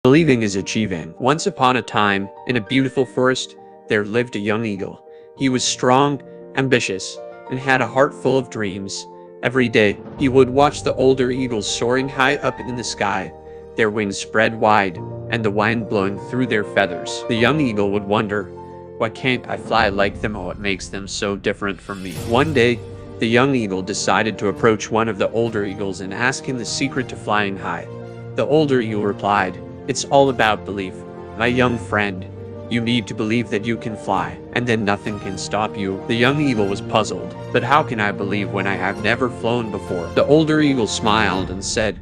Believing is achieving. Once upon a time, in a beautiful forest, there lived a young eagle. He was strong, ambitious, and had a heart full of dreams. Every day, he would watch the older eagles soaring high up in the sky, their wings spread wide, and the wind blowing through their feathers. The young eagle would wonder, why can't I fly like them? What makes them so different from me? One day, the young eagle decided to approach one of the older eagles and ask him the secret to flying high. The older eagle replied, "It's all about belief, my young friend. You need to believe that you can fly, and then nothing can stop you." The young eagle was puzzled. "But how can I believe when I have never flown before?" The older eagle smiled and said,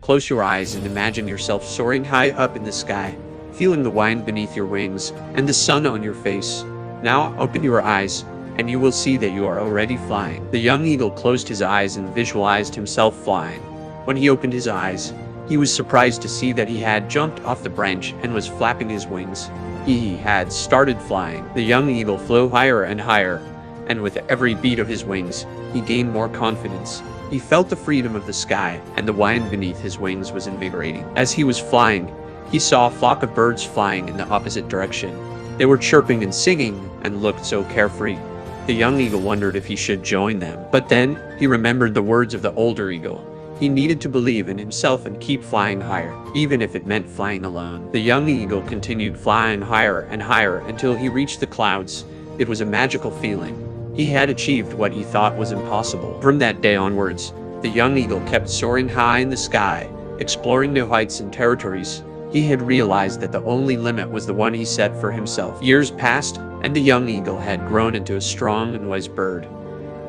"Close your eyes and imagine yourself soaring high up in the sky, feeling the wind beneath your wings and the sun on your face. Now open your eyes, and you will see that you are already flying." The young eagle closed his eyes and visualized himself flying. When he opened his eyes, he was surprised to see that he had jumped off the branch and was flapping his wings. He had started flying. The young eagle flew higher and higher, and with every beat of his wings, he gained more confidence. He felt the freedom of the sky, and the wind beneath his wings was invigorating. As he was flying, he saw a flock of birds flying in the opposite direction. They were chirping and singing, and looked so carefree. The young eagle wondered if he should join them. But then, he remembered the words of the older eagle. He needed to believe in himself and keep flying higher, even if it meant flying alone. The young eagle continued flying higher and higher until he reached the clouds. It was a magical feeling. He had achieved what he thought was impossible. From that day onwards, the young eagle kept soaring high in the sky, exploring new heights and territories. He had realized that the only limit was the one he set for himself. Years passed, and the young eagle had grown into a strong and wise bird.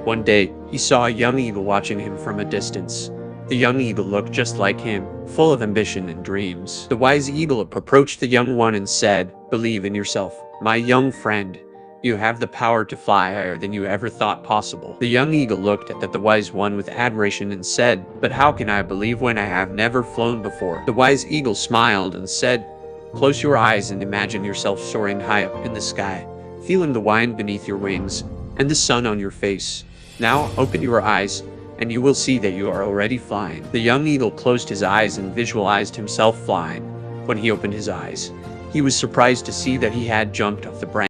One day, he saw a young eagle watching him from a distance. The young eagle looked just like him, full of ambition and dreams. The wise eagle approached the young one and said, "Believe in yourself, my young friend. You have the power to fly higher than you ever thought possible." The young eagle looked at the wise one with admiration and said, "But how can I believe when I have never flown before?" The wise eagle smiled and said, "Close your eyes and imagine yourself soaring high up in the sky, feeling the wind beneath your wings and the sun on your face. Now open your eyes, and you will see that you are already flying." The young eagle closed his eyes and visualized himself flying. When he opened his eyes, he was surprised to see that he had jumped off the branch